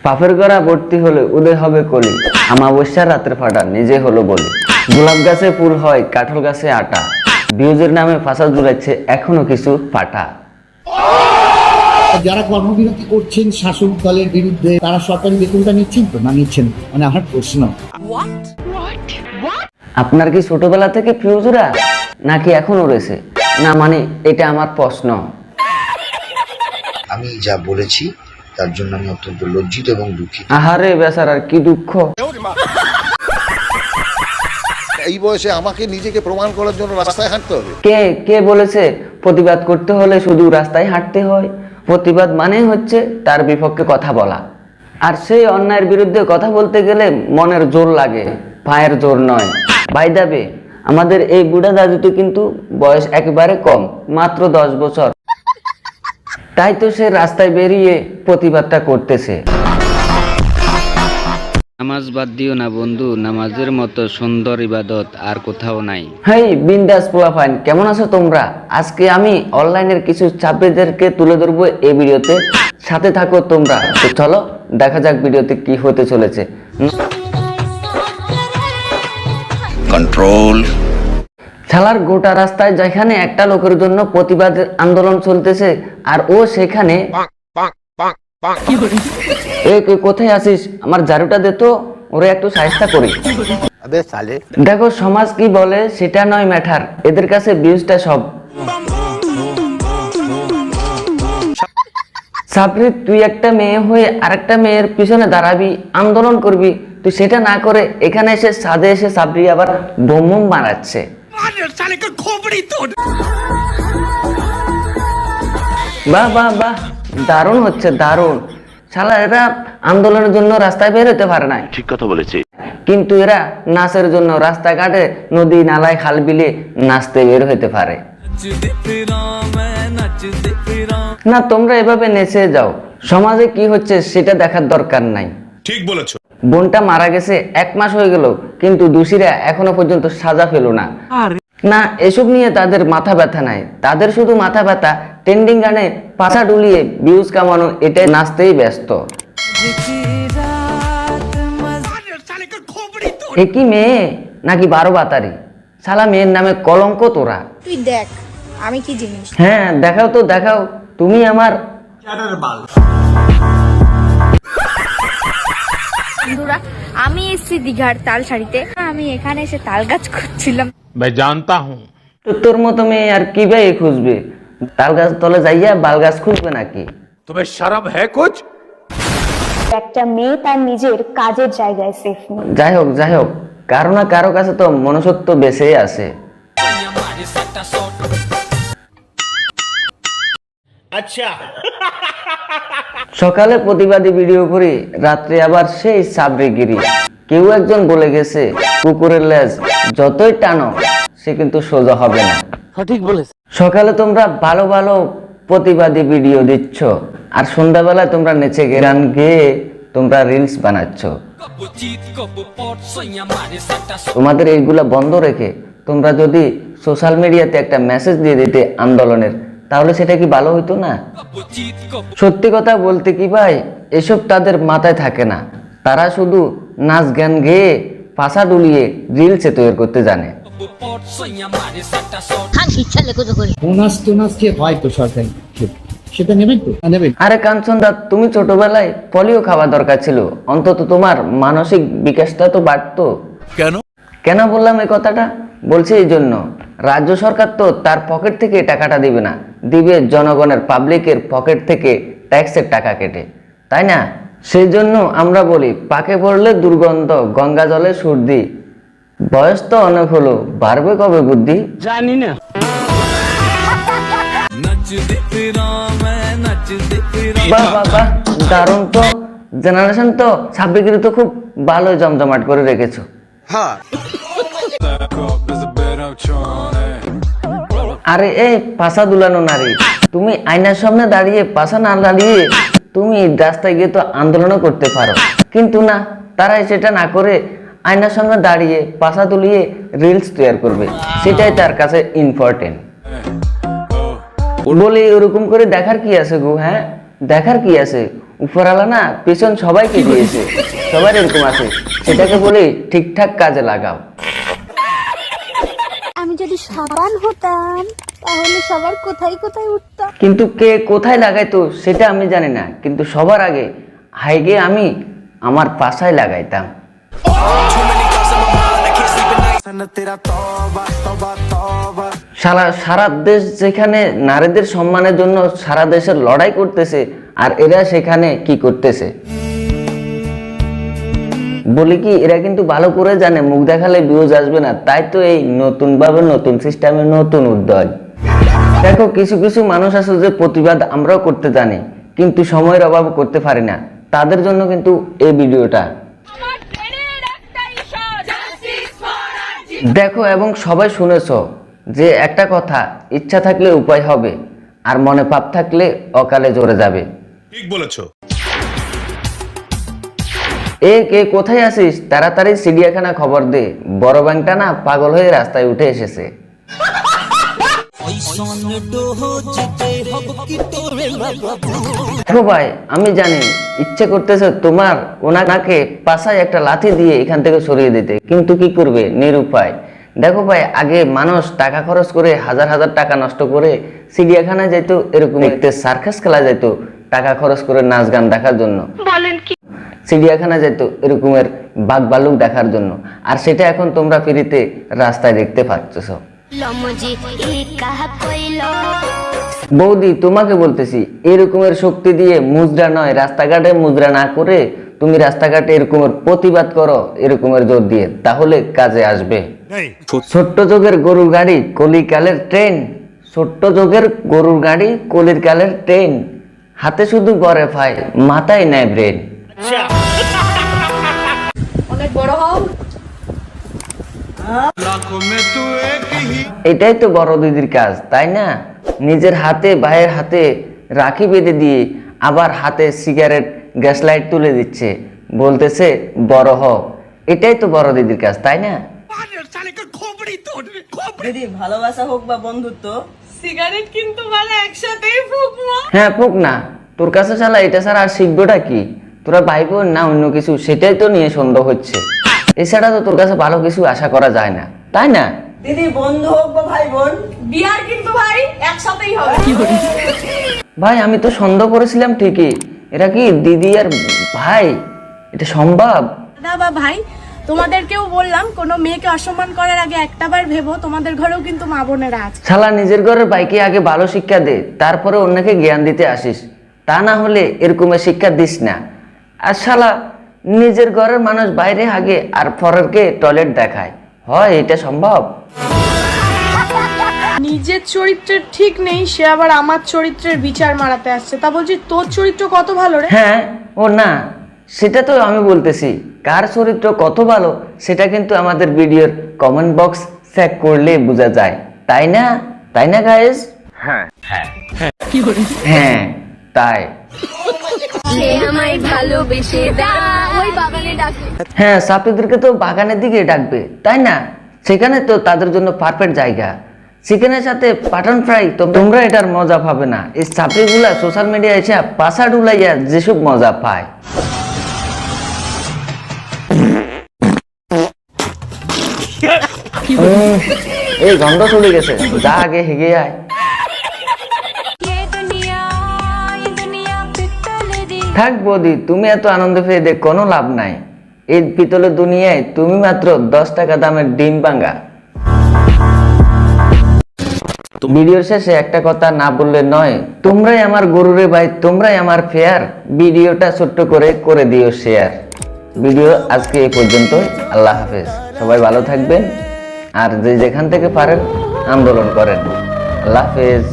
পাপের গড়া ভর্তি হলে উদয় হবে কলি, আমাবস্যার রাতের ফাটা নিজে হলো বলি। গোলাপ গাছে ফুল হয়, কাঁঠাল গাছে আটা, ভিউজের নামে ফাঁসা জুড়াচ্ছে এখনো কিছু পাটা। যারা কর্মবিরতি করছেন শাসক দলের বিরুদ্ধে, তারা সরকারি বেতনটা নিচ্ছেন তো না নিচ্ছেন? মানে আমার প্রশ্ন। আপনার কি ছোটবেলা থেকে ফিউজরা নাকি এখনো রয়েছে? না মানে এটা আমার প্রশ্ন। আমি যা বলেছি তার জন্য আমি অত্যন্ত লজ্জিত এবং দুঃখিত। আহারে বেচারার কি দুঃখ। এই বয়সে আমাকে নিজেকে প্রমাণ করার জন্য রাস্তায় হাঁটতে হবে? কে কে বলেছে প্রতিবাদ করতে হলে শুধু রাস্তায় হাঁটতে হয়? প্রতিবাদ মানে হচ্ছে তার বিপক্ষে কথা বলা, আর সেই অন্যায়ের বিরুদ্ধে কথা বলতে গেলে মনের জোর লাগে, পায়ের জোর নয়। বাই দ্য ওয়ে, আমাদের এই বুড়া দাদুটি কিন্তু বয়স একেবারে কম, মাত্র 10 বছর। তাই তো সে রাস্তায় বেরিয়ে প্রতিবাদটা করতেছে। নামাজ বাদ দিও না বন্ধু, নামাজের মতো সুন্দর ইবাদত আর কোথাও নাই। হেই বিন্দাস পোলাপাইন, কেমন আছো তোমরা? আজকে আমি অনলাইনের কিছু ছাত্রীদেরকে তুলে ধরবো এই ভিডিওতে, সাথে থাকো তোমরা। তো চলো দেখা যাক ভিডিওতে কি হতে চলেছে। কন্ট্রোল। শালার গোটা রাস্তায় যেখানে একটা লোকের জন্য প্রতিবাদ আন্দোলন চলতেছে, আর ও সেখানে কোথায় আছিস? আমার ঝাড়ুটা দে তো, ওরে একটু সাহায্য করি। দেখো সমাজ কি বলে সেটা নয় ম্যাটার, এদের কাছে ভিউজটা সব। সাবরি, তুই একটা মেয়ে হয়ে আরেকটা মেয়ের পিছনে দাঁড়াবি, আন্দোলন করবি, তুই সেটা না করে এখানে এসে ছাদে এসে সাবরি আবার বোম বোম মারাচ্ছে। বাহ বাহ বাহ, দারুণ হচ্ছে দারুণ। শালা এরা আন্দোলনের জন্য রাস্তায় বের হতে পারে না, ঠিক কথা বলেছি, কিন্তু এরা নাচের জন্য রাস্তাঘাটে নদী নালায় খাল বিলে নাচতে বের হতে পারে না। তোমরা এভাবে নেচে যাও, সমাজে কি হচ্ছে সেটা দেখার দরকার নাই। ঠিক বলেছো। বোনটা মারা গেছে 1 মাস হয়ে গেল, কিন্তু দোষীরা এখনো পর্যন্ত সাজা পেল না। না, এসব নিয়ে তাদের মাথা ব্যথা নাই, তাদের শুধু মাথা ব্যথা ট্রেন্ডিং গানে পাছা ডুলিয়ে ভিউজ কামানো, এটাই নাচতেই ব্যস্ত। একই মেয়ে নাকি 12 বাতারি? শালা মেয়ের নামে কলঙ্ক তোরা। তুই দেখ আমি কি জিনিস। হ্যাঁ দেখাও তো দেখাও, তুমি আমার বন্ধুরা, আমি এসেছি দীঘার তালসারিতে। আমি এখানে এসে তাল গাছ খুঁজছিলাম। मैं जानता हूँ। তো তোর মতো মেয়ে আর কি ভাই খুঁজবে? তাল গাছ তলে যাইয়া বাল গাছ খুঁজবে নাকি? तुम्हें शर्म है कुछ? একটা মেয়ে তার নিজের কাজের জায়গায় সেফ নেই। যাই হোক, কারো না কারো কাছে তো মনুষ্যত্ব বেঁচেই আছে। अच्छा। সকালে প্রতিবাদী ভিডিও করি, রাত্রে আবার সেই সাবরিগিরি। কেউ একজন বলে গেছে কুকুরের লেজ যতই টানো সে কিন্তু সোজা হবে না। সঠিক বলেছে। সকালে তোমরা ভালো ভালো প্রতিবাদী ভিডিও দিচ্ছ, আর সন্ধ্যাবেলায় তোমরা নেচে গান গেয়ে তোমরা রিলস বানাচ্ছ। তোমাদের এইগুলা বন্ধ রেখে তোমরা যদি সোশ্যাল মিডিয়াতে একটা মেসেজ দিয়ে দিতে আন্দোলনের, তাহলে সেটা কি ভালো হইতো না? সত্যি কথা বলতে কি ভাই, এসব তাদের মাথায় থাকে না। তারা শুধু নাচ গান গেয়ে পাছা ডুলিয়ে রিলসে তৈরি করতে জানে। বোনাস টোনাস যে হয় তো সরকারি, সেটা নেবেন তো? নেবেন। আরে কাঞ্চন দা, তুমি ছোটবেলায় পলিও খাওয়া দরকার ছিল, অন্তত তোমার মানসিক বিকাশটা তো বাড়তো। কেন বললাম এই কথাটা? বলছি এই জন্য, রাজ্য সরকার তো তার পকেট থেকে টাকাটা দিবে না, দিবে জনগণের পাবলিকের পকেট থেকে ট্যাক্সের টাকা কেটে, তাই না? সেই জন্য আমরা বলি পাকে পড়লে দুর্গন্ধ, গঙ্গা জলে সর্দি। বয়স তো অনেক হলো, বাড়বে কবে বুদ্ধি? জানি না। বাহ বাহ বাহ, দারুণ তো। জেনারেশন তো সাবরিগিরি তো খুব ভালো জমজমাট করে রেখেছো। আরে এই পাছা দুলানো নারী, তুমি আয়নার সামনে দাঁড়িয়ে পাছা না দাঁড়িয়ে তুমি রাস্তায় গিয়ে তো আন্দোলনও করতে পারো, কিন্তু না, তারা সেটা না করে আয়নার সামনে দাঁড়িয়ে পাছা তুলিয়ে রিলস তৈরি করবে, সেটাই তার কাছে ইম্পর্টেন্ট। বলে ওরকম করে দেখার কি আছে গো? হ্যাঁ দেখার কি আছে? উপরওয়ালা না পেছন সবাইকে দিয়েছে, সবার এরকম আছে, সেটাকে বলে ঠিকঠাক কাজে লাগাও। আমি যদি সাবান হতাম তাহলে সবার কোথায় কোথায় উঠতাম। কিন্তু কে কোথায় লাগাইতো সেটা আমি জানি না, কিন্তু সবার আগে হাইগে আমি আমার পাশায় লাগাইতাম। সারা দেশ যেখানে নারীদের সম্মানের জন্য সারা দেশের লড়াই করতেছে, আর এরা সেখানে কি করতেছে বলি কি, এরা কিন্তু ভালো করে জানে মুখ দেখালে ভিউজ আসবে না, তাই তো এই নতুন ভাবে নতুন সিস্টেমে নতুন উদ্যোগ। দেখো কিছু কিছু মানুষ আছে যে প্রতিবাদ আমরাও করতে জানি, কিন্তু সময়ের অভাবে করতে পারি না, তাদের জন্য কিন্তু এই ভিডিওটা দেখো। এবং সবাই শুনেছো যে একটা কথা, ইচ্ছা থাকলে উপায় হবে, আর মনে পাপ থাকলে অকালে জোরে যাবে। ঠিক বলেছো। কে কোথায় আছিস, তাড়াতাড়ি চিড়িয়াখানা খবর দে, বড় ব্যাংকটা না পাগল হয়ে রাস্তায় উঠে এসেছে। দেখো ভাই, আমি জানি ইচ্ছে করতেছে তোমার ওনাকে পাশায় একটা লাথি দিয়ে এখান থেকে সরিয়ে দিতে, কিন্তু কি করবে, নিরুপায়। দেখো ভাই, আগে মানুষ টাকা খরচ করে হাজার হাজার টাকা নষ্ট করে চিড়িয়াখানায় যেত, এরকম দেখতে সার্কাস খেলা যেত টাকা খরচ করে নাচ গান দেখার জন্য, চিড়িয়াখানা যেত এরকমের বাঘ ভাল্লুক দেখার জন্য, আর সেটা এখন তোমরা ফ্রিতে রাস্তায় দেখতে পাচ্ছ। বৌদি তোমাকে বলতেছি, এরকমের শক্তি দিয়ে মুজরা নয়, রাস্তাঘাটে মুজরা না করে তুমি রাস্তাঘাটে এরকমের প্রতিবাদ করো, এরকমের জোর দিয়ে, তাহলে কাজে আসবে। ছোট্ট যোগের গরুর গাড়ি কলিকালের ট্রেন, ছোট্ট যোগের গরুর গাড়ি কলির কালের ট্রেন, হাতে শুধু গড়ে ফাই, মাথায় নেয় ব্রেন। অনেক বড় হও। এটাই তো বড় দিদির কাজ, তাই না? নিজের হাতে ভাইয়ের হাতে রাখি বেঁধে দিয়ে আবার হাতে সিগারেট গ্যাস লাইট তুলে দিচ্ছে, বলতেছে বড় হও। এটাই তো বড় দিদির কাজ, তাই না? দিদি ভালোবাসা হোক বা বন্ধুত্ব, সিগারেট কিন্তু ভালো একসাথেই ফুকবো। হ্যাঁ ফুক না, তোর কাছে শালা এটা ছাড়া আর শিখবোটা কি? তোরা ভাই বোন না অন্য কিছু, সেটাই তো নিয়ে সন্দেহ হচ্ছে। এছাড়া তো তোর কাছে ভালো কিছু আশা করা যায় না, তাই না? দিদি বন্ধু হোক বা ভাই বোন, বিয়ার কিন্তু ভাই একসাথেই হবে। ভাই আমি তো সন্দেহ করেছিলাম ঠিকই, এরা কি দিদি আর ভাই, এটা সম্ভব? দাদা বা ভাই, তোমাদেরকেও বললাম কোনো মেয়েকে অসম্মান করার আগে একটাবার ভেবো, তোমাদের ঘরেও কিন্তু মা বোনেরা আছে। শালা নিজের ঘরের ভাইকে আগে ভালো শিক্ষা দে, তারপরে অন্যকে জ্ঞান দিতে আসিস, তা না হলে এরকমের শিক্ষা দিস না। আর শালা নিজের ঘরের মানুষ বাইরে আগে আর পরেরকে টয়লেট দেখায়, হয় এটা সম্ভব? নিজের চরিত্রের ঠিক নেই, সে আবার আমার চরিত্রের বিচার মারাতে আসছে। তা বলছি তোর চরিত্র কত ভালো রে। হ্যাঁ ও না, সেটা তো আমি বলতেছি, কার চরিত্র কত ভালো সেটা কিন্তু আমাদের ভিডিওর কমেন্ট বক্স চেক করলে বোঝা যায়, তাই না? তাই না গাইস? হ্যাঁ হ্যাঁ হ্যাঁ তাই। হ্যাঁ সাপড়িদেরকে তো বাগানের দিকে ডাকবে, তাই না? সেখানে তো তাদের জন্য পারফেক্ট জায়গা। চিকেনের সাথে পাটন ফ্রাই, তোমরা এটার মজা পাবে না। এই সাপড়িগুলা সোশ্যাল মিডিয়ায় এসে পাশা ডুলাইয়া যেসব মজা পায়, এই গন্ধ চলে গেছে, যা আগে হেগে আয়। থাক বৌদি, তুমি এত আনন্দ পেয়ে দেখ কোনো লাভ নাই। এই পিতলের দুনিয়ায় তুমি মাত্র 10 টাকা দামের ডিম ভাঙা। ভিডিওর শেষে একটা কথা না বললে নয়, তোমরাই আমার গরুরে ভাই, তোমরাই আমার ফেয়ার। ভিডিওটা ছোট্ট করে দিও শেয়ার। ভিডিও আজকে এই পর্যন্ত, আল্লাহ হাফেজ। সবাই ভালো থাকবেন, আর যে যেখান থেকে পারেন আন্দোলন করেন। আল্লাহ হাফেজ।